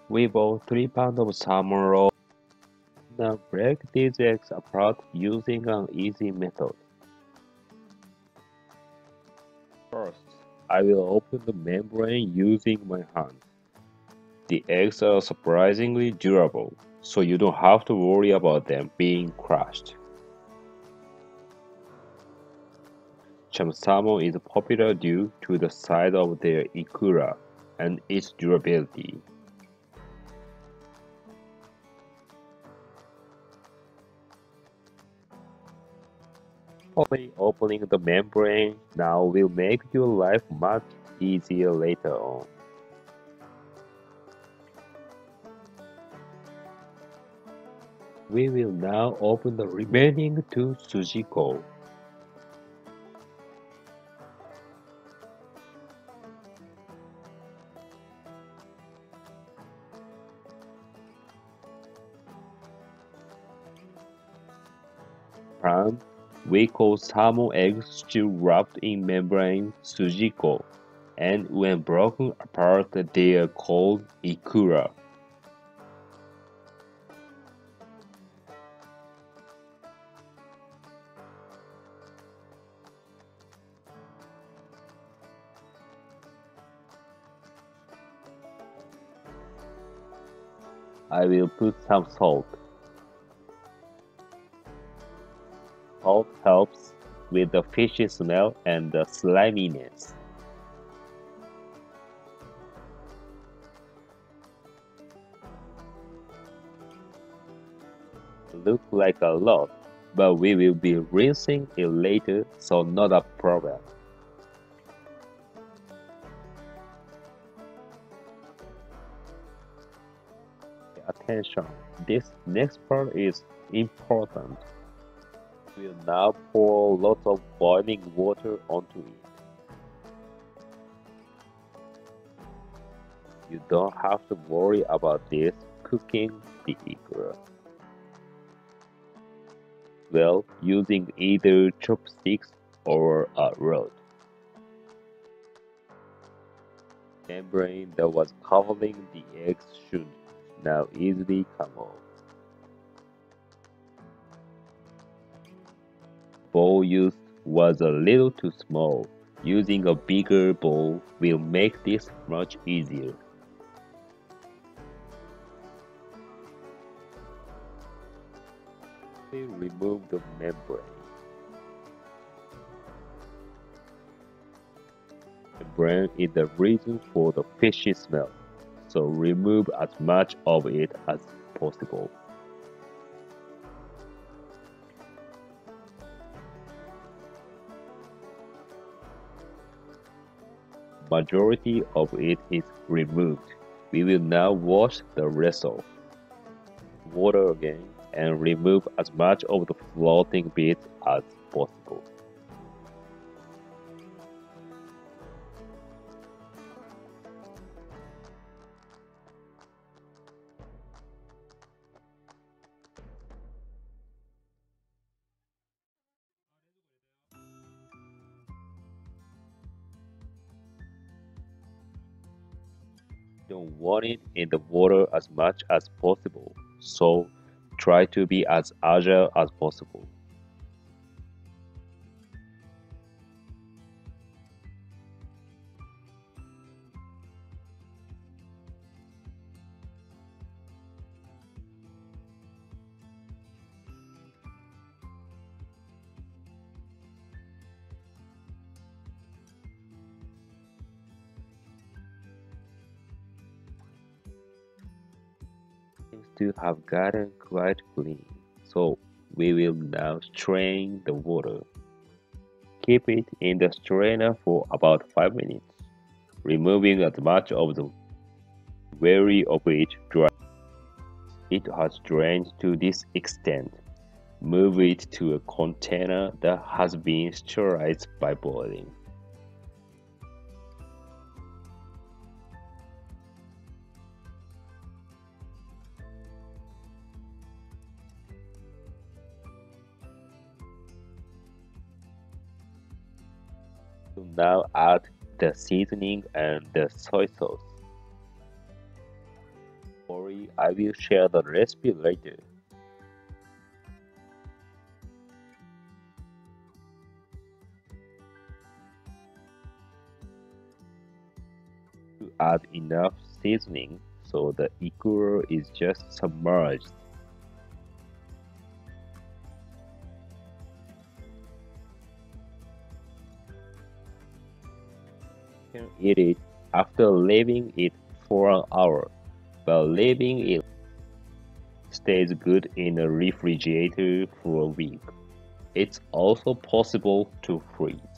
We bought 3 pounds of salmon roe. Now break these eggs apart using an easy method. First, I will open the membrane using my hand. The eggs are surprisingly durable, so you don't have to worry about them being crushed. Chum salmon is popular due to the size of their Ikura and its durability. Hopefully, opening the membrane now will make your life much easier later on. We will now open the remaining 2 sujiko. Pan, we call salmon eggs still wrapped in membrane sujiko, and when broken apart they are called ikura. I will put some salt. Salt helps with the fishy smell and the sliminess. Look like a lot, but we will be rinsing it later, so not a problem. Pay attention, this next part is important. We will now pour lots of boiling water onto it. You don't have to worry about this cooking the ikura. Well, using either chopsticks or a rod. Membrane that was covering the eggs should now easily come off. Bowl used was a little too small. Using a bigger bowl will make this much easier. We remove the membrane. Membrane is the reason for the fishy smell, so remove as much of it as possible. Majority of it is removed. We will now wash the rest off. Water again and remove as much of the floating bits as possible. Don't want it in the water as much as possible, so try to be as agile as possible. Seems to have gotten quite clean, so we will now strain the water. Keep it in the strainer for about 5 minutes, removing as much of the very of it dry. It has drained to this extent. Move it to a container that has been sterilized by boiling. Now add the seasoning and the soy sauce. worry, I will share the recipe later. To add enough seasoning so the ikura is just submerged. You can eat it after leaving it for an hour, but leaving it stays good in a refrigerator for a week. It's also possible to freeze.